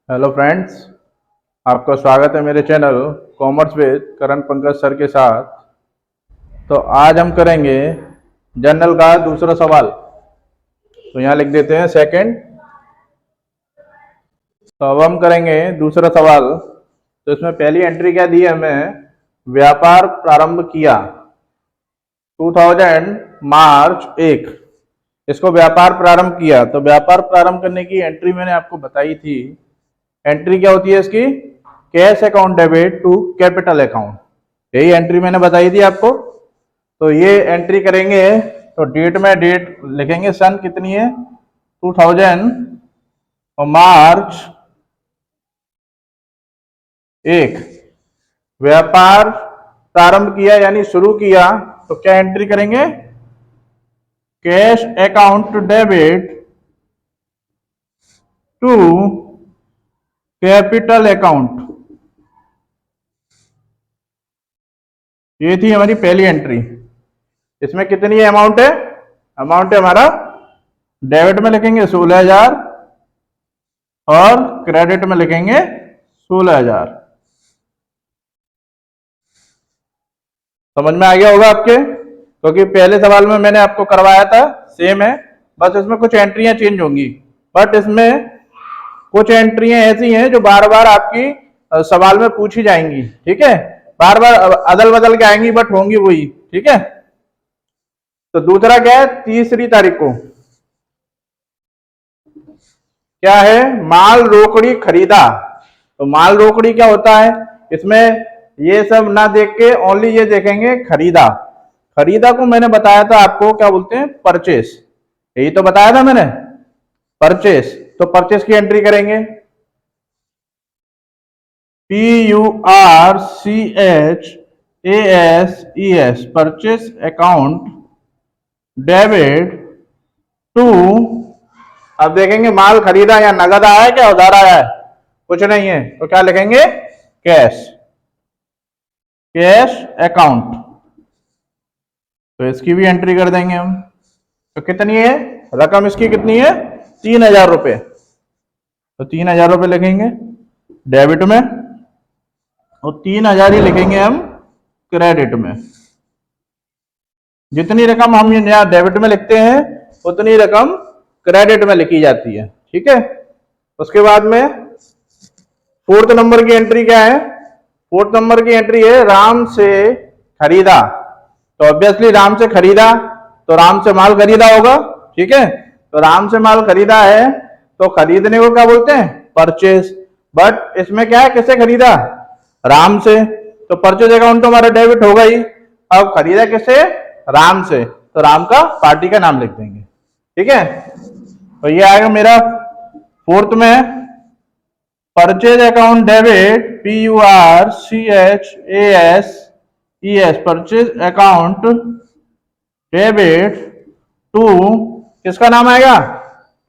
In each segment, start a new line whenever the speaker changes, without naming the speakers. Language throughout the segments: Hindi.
हेलो फ्रेंड्स, आपका स्वागत है मेरे channel commerce with Karan Pankaj sir के साथ। तो आज हम करेंगे जनरल का दूसरा सवाल। तो यहाँ लिख देते हैं सेकंड। तो अब हम करेंगे दूसरा सवाल। तो इसमें पहली एंट्री क्या दी है हमें? व्यापार प्रारंभ किया 2000 मार्च 1। इसको व्यापार प्रारंभ किया, तो व्यापार प्रारंभ करने की एंट्री मैंने आपको बताई थी। एंट्री क्या होती है इसकी? Cash account debit to capital account, यही एंट्री मैंने बताई थी आपको। तो ये एंट्री करेंगे तो डेट में डेट लिखेंगे, सन कितनी है 2000 और मार्च 1। व्यापार प्रारंभ किया यानी शुरू किया, तो क्या एंट्री करेंगे? Cash account debit to capital account. ये थी हमारी पहली एंट्री। इसमें कितनी अमाउंट है? अमाउंट है हमारा डेबिट में लिखेंगे 16,000 और क्रेडिट में लिखेंगे 16,000। समझ में आ गया होगा आपके, क्योंकि पहले सवाल में मैंने आपको करवाया था, सेम है, बस इसमें कुछ एंट्रियां चेंज होंगी। बट इसमें कुछ एंट्रियां ऐसी हैं जो बार बार आपकी सवाल में पूछी जाएंगी। ठीक है, बार बार अदल बदल के आएंगी बट होंगी वही। ठीक है, तो दूसरा क्या है? तीसरी तारीख को क्या है? माल रोकड़ी खरीदा। तो माल रोकड़ी क्या होता है? इसमें ये सब ना देख के ओनली ये देखेंगे खरीदा। खरीदा को मैंने बताया था आपको, क्या बोलते हैं? परचेस। यही तो बताया था मैंने, परचेस। तो परचेस की एंट्री करेंगे PURCHASES, purchase account debit to. अब देखेंगे माल खरीदा या नगद आया है क्या उधार आया है? कुछ नहीं है, तो क्या लिखेंगे? Cash, cash account. तो इसकी भी एंट्री कर देंगे हम। तो कितनी है रकम? इसकी कितनी है? 3,000 रुपये। तो 3,000 रुपये लिखेंगे डेबिट में और 3,000 ही लिखेंगे हम क्रेडिट में। जितनी रकम हम यहाँ डेबिट में लिखते हैं उतनी रकम क्रेडिट में लिखी जाती है। ठीक है, उसके बाद में फोर्थ नंबर की एंट्री क्या है? फोर्थ नंबर की एंट्री है राम से खरीदा। तो ऑब्वियसली राम से खरीदा, तो राम से माल खरीदा होगा। ठीक है, तो राम से माल खरीदा है तो खरीदने को क्या बोलते हैं? परचेस। बट इसमें क्या है, किसे खरीदा? राम से। तो परचेज अकाउंट तो हमारा डेबिट होगा ही। अब खरीदा किसे? राम से, तो राम का पार्टी का नाम लिख देंगे। ठीक है, तो ये आएगा मेरा फोर्थ में purchase account debit PURCHASES, purchase account debit to, किसका नाम आएगा?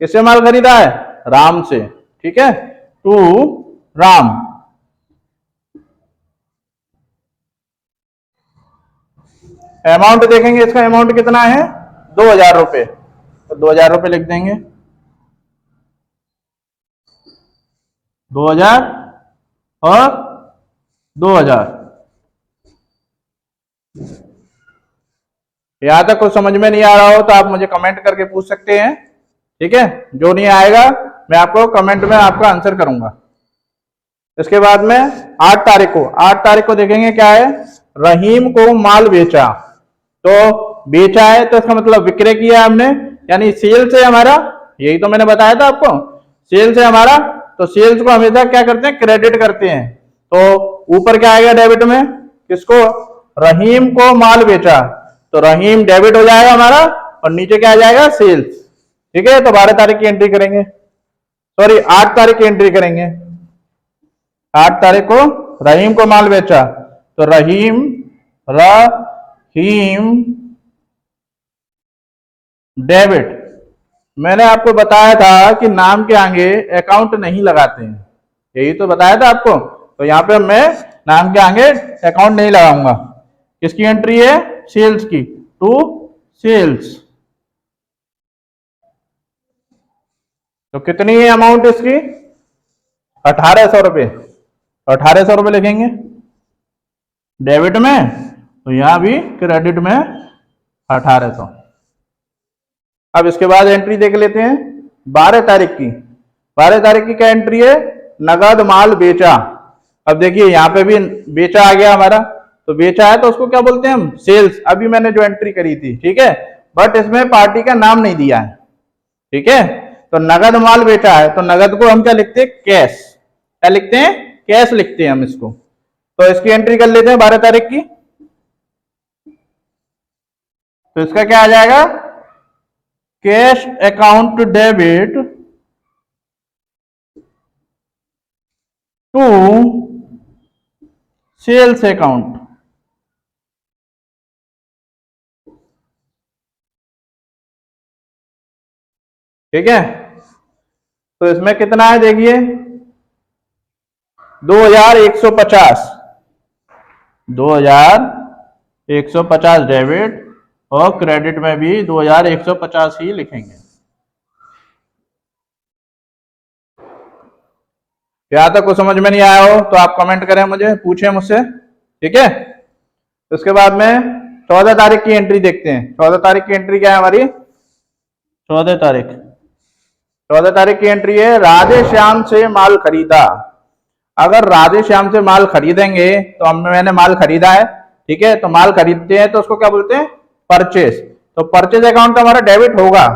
किससे माल खरीदा है? राम से। ठीक है, टू राम। अमाउंट देखेंगे, इसका अमाउंट कितना है? 2,000 रुपये। तो 2,000 रुपये लिख देंगे, 2,000 और 2,000। यहां तक कुछ समझ में नहीं आ रहा हो तो आप मुझे कमेंट करके पूछ सकते हैं। ठीक है, जो नहीं आएगा मैं आपको कमेंट में आपका आंसर करूंगा। इसके बाद में 8 तारीख को देखेंगे क्या है? रहीम को माल बेचा। तो बेचा है तो इसका मतलब विक्रय किया हमने, यानी सेल्स है हमारा। यही तो मैंने बताया था आपको, सेल्स है हमारा। तो सेल्स को हमेशा क्या करते हैं? क्रेडिट करते हैं। तो ऊपर क्या आएगा डेबिट में? किसको? रहीम को माल बेचा। तो रहीम डेबिट हो जाएगा हमारा और नीचे क्या आ जाएगा? सेल्स। ठीक है, तो 12 तारीख की एंट्री करेंगे, सॉरी 8 तारीख की एंट्री करेंगे। 8 तारीख को रहीम को माल बेचा, तो रहीम डेबिट। मैंने आपको बताया था कि नाम के आगे अकाउंट नहीं लगाते हैं, यही तो बताया था आपको। तो यहां पे मैं नाम के आगे अकाउंट नहीं लगाऊंगा। किसकी एंट्री है? सेल्स की, टू सेल्स। तो कितनी है अमाउंट इसकी? 1800 रुपये, 1800 रुपये लिखेंगे डेबिट में, तो यहां भी क्रेडिट में 1800। अब इसके बाद एंट्री देख लेते हैं 12 तारीख की। 12 तारीख की क्या एंट्री है? नगद माल बेचा। अब देखिए यहाँ पे भी बेचा आ गया हमारा, तो बेचा है तो उसको क्या बोलते हैं हम? सेल्स। अभी मैंने जो एंट्री करी थी, ठीक है, बट इसमें पार्टी का नाम नहीं दिया है, ठीक है। तो नगद माल बेचा है, तो नगद को हम क्या लिखते हैं? कैश। क्या लिखते हैं? कैश लिखते हैं हम इसको। तो इसकी एंट्री कर लेते हैं 12 तारीख की। तो इसका क्या आ जाएगा? Cash account debit to sales account. ठीक है, तो इसमें कितना है देखिए, 2150, 2150 डेबिट, और क्रेडिट में भी 2150 ही लिखेंगे। यहां तक कुछ समझ में नहीं आया हो तो आप कमेंट करें, मुझे पूछें मुझसे, ठीक है। उसके बाद में 14 तारीख की एंट्री देखते हैं। 14 तारीख की एंट्री क्या है हमारी? 14 तारीख की एंट्री है, राधे श्याम से माल खरीदा। अगर राधे श्याम से माल खरीदेंगे तो मैंने माल खरीदा है, ठीक है, तो माल खरीदते हैं तो उसको क्या बोलते हैं? परचेस। तो परचेज अकाउंट तो हमारा डेबिट होगा,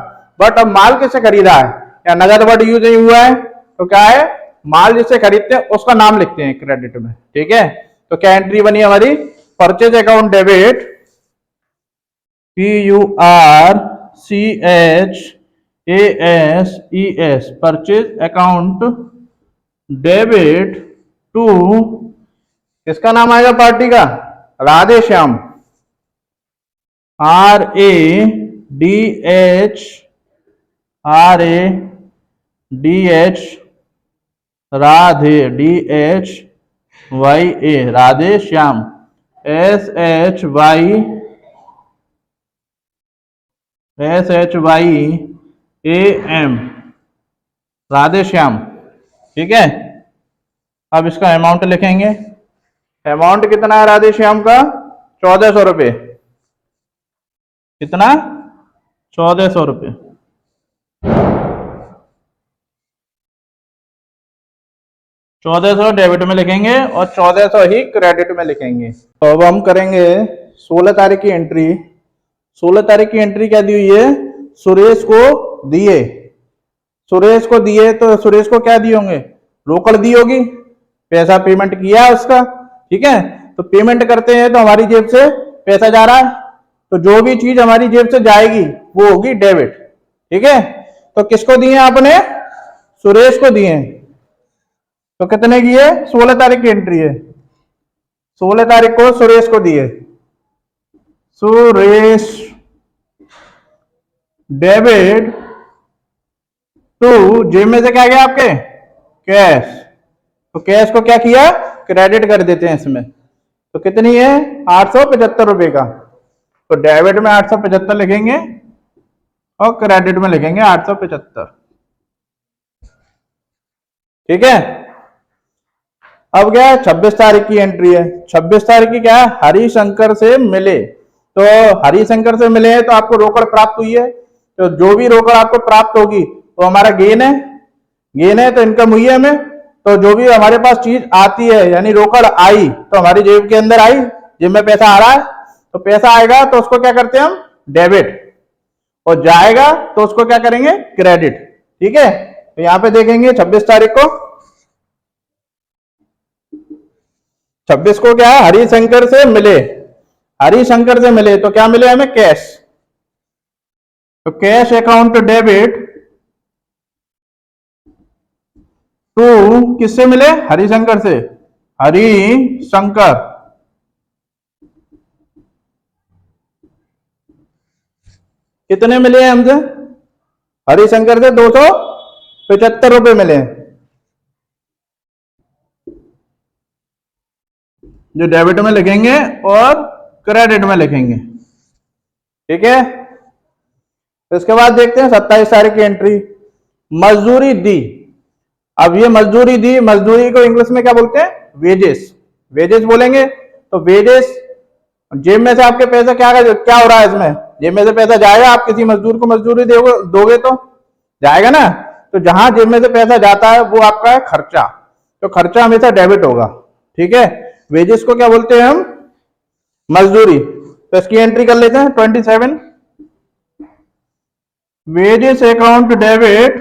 बट अब माल किससे खरीदा है? या नगद वर्ड यूज नहीं हुआ है, तो क्या है? माल जिससे खरीदते हैं उसका नाम लिखते हैं क्रेडिट में, ठीक है। तो क्या एंट्री बनी हमारी? Purchase account debit, PURCHASES, purchase account debit to, किसका नाम आएगा पार्टी का? Radhe Shyam, RADH, Radhe, DHYA, Radhe Shyam, SHYAM, Radhe Shyam, ठीक है। अब इसका अमाउंट लिखेंगे। अमाउंट कितना है राधे श्याम का? 1400 रुपये। कितना? 1400 रुपये। 1400 डेबिट में लिखेंगे और 1400 ही क्रेडिट में लिखेंगे। तो अब हम करेंगे 16 तारीख की एंट्री। 16 तारीख की एंट्री क्या दी हुई है? सुरेश को दिए। सुरेश को दिए तो सुरेश को क्या दिए होंगे? रोकड़ दी होगी, पैसा पेमेंट किया है उसका, ठीक है। तो पेमेंट करते हैं तो हमारी जेब से पैसा जा रहा है, तो जो भी चीज हमारी जेब से जाएगी वो होगी डेबिट, ठीक है। तो किसको दिए आपने? सुरेश को दिए। तो कितने की है? 16 तारीख की एंट्री है। 16 तारीख को सुरेश को दिए। सुरेश डेबिट टू, जेब में से क्या गया आपके? कैश। तो कैश को क्या किया? क्रेडिट कर देते हैं इसमें। तो कितनी है? 875 रुपए का। तो डेबिट में 875 लिखेंगे और क्रेडिट में लिखेंगे 875, ठीक है। अब क्या है? 26 तारीख की एंट्री है। 26 तारीख की क्या है? हरिशंकर से मिले। तो हरिशंकर से मिले हैं तो आपको रोकड़ प्राप्त हुई है, तो जो भी रोकड़ आपको प्राप्त होगी तो हमारा गेन है, गेन है तो इनकम हुई है हमें। तो जो भी हमारे पास चीज आती है, यानी रोकड़ आई तो हमारी जेब के अंदर आई, जेब में पैसा आ रहा है, तो पैसा आएगा तो उसको क्या करते हैं हम? डेबिट। और जाएगा तो उसको क्या करेंगे? क्रेडिट, ठीक है। तो यहां पे देखेंगे 26 तारीख को, 26 को क्या है? हरिशंकर से मिले। हरिशंकर से मिले तो क्या मिले हमें? कैश। तो कैश अकाउंट डेबिट टू, किससे मिले? हरिशंकर से। हरिशंकर, कितने मिले हैं हमसे? हरिशंकर से 275 रुपए मिले हैं, जो डेबिट में लिखेंगे और क्रेडिट में लिखेंगे, ठीक है। तो इसके बाद देखते हैं 27 तारीख की एंट्री। मजदूरी दी। अब ये मजदूरी दी, मजदूरी को इंग्लिश में क्या बोलते हैं? वेजेस। वेजेस बोलेंगे तो वेजेस, जेब में से आपके पैसा क्या क्या हो रहा है इसमें? जेब में से पैसा जाएगा, आप किसी मजदूर को मजदूरी दोगे तो जाएगा ना। तो जहां जेब में से पैसा जाता है वो आपका है खर्चा, तो खर्चा हमेशा डेबिट होगा, ठीक है। वेजेस को क्या बोलते हैं हम? मजदूरी। तो इसकी एंट्री कर लेते हैं 27, wages account debit,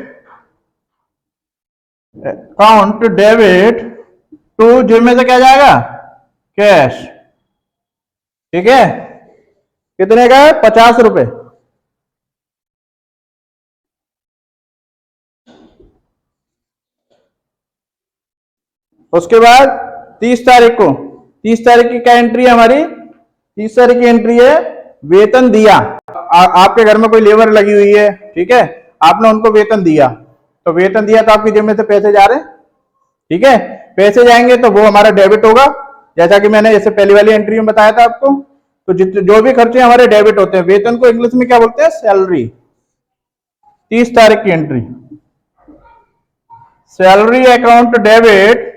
account debit to, जेब में से क्या जाएगा? कैश, ठीक है। कितने का है? 50 रुपए। उसके बाद 30 तारीख को, 30 तारीख की क्या एंट्री है हमारी? 30 तारीख की एंट्री है वेतन दिया। आपके घर में कोई लेबर लगी हुई है, ठीक है, आपने उनको वेतन दिया, तो वेतन दिया तो आपकी जेब में से पैसे जा रहे हैं, ठीक है। पैसे जाएंगे तो वो हमारा डेबिट होगा, जैसा कि मैंने जैसे पहली वाली एंट्री में बताया था आपको। तो जो भी खर्चे हमारे डेबिट होते हैं, वेतन को इंग्लिश में क्या बोलते हैं? सैलरी। 30 तारीख की एंट्री, सैलरी अकाउंट डेबिट,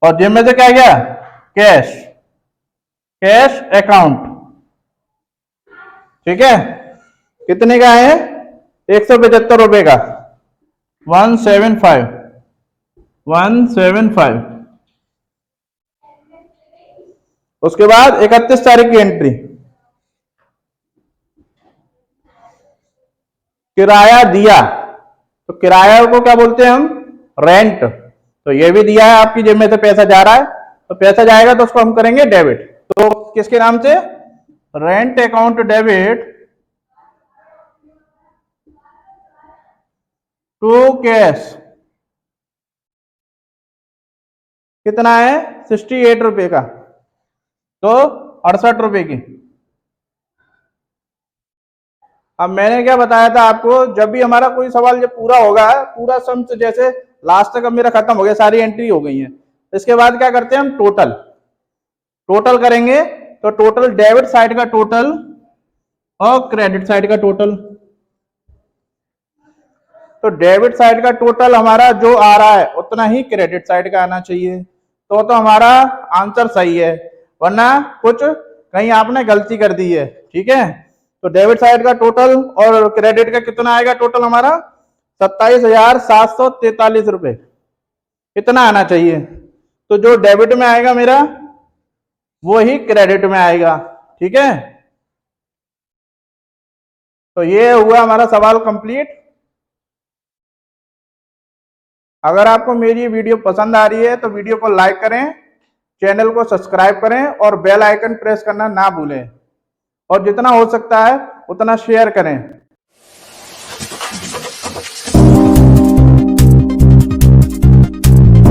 और जेब में से क्या गया? कैश, कैश अकाउंट, ठीक है। कितने का है? 175 रुपए का, 175, 175। उसके बाद 31 तारीख की एंट्री, किराया दिया, तो किराया को क्या बोलते हैं हम? रेंट। तो ये भी दिया है, आपकी जेब में से पैसा जा रहा है, तो पैसा जाएगा तो उसको हम करेंगे डेबिट। तो किसके नाम से? Rent account debit to cash. कितना है? 68 रुपए का, तो 68 रुपए की। अब मैंने क्या बताया था आपको, जब भी हमारा कोई सवाल जब पूरा होगा, पूरा सम से, जैसे लास्ट तक अब मेरा खत्म हो गया, सारी एंट्री हो गई है, इसके बाद क्या करते हैं हम? टोटल, टोटल करेंगे। तो टोटल डेबिट साइड का टोटल और क्रेडिट साइड का टोटल। तो डेबिट साइड का टोटल हमारा जो आ रहा है उतना ही क्रेडिट साइड का आना चाहिए, तो हमारा आंसर सही है, वरना कुछ कहीं आपने गलती कर दी है, ठीक है। तो डेबिट साइड का टोटल और क्रेडिट का कितना आएगा टोटल हमारा? 27,743 रुपए, इतना आना चाहिए। तो जो डेबिट में आएगा मेरा, वो ही क्रेडिट में आएगा, ठीक है। तो ये हुआ हमारा सवाल कंप्लीट। अगर आपको मेरी वीडियो पसंद आ रही है तो वीडियो को लाइक करें, चैनल को सब्सक्राइब करें और बेल आइकन प्रेस करना ना भूलें, और जितना हो सकता है उतना शेयर करें।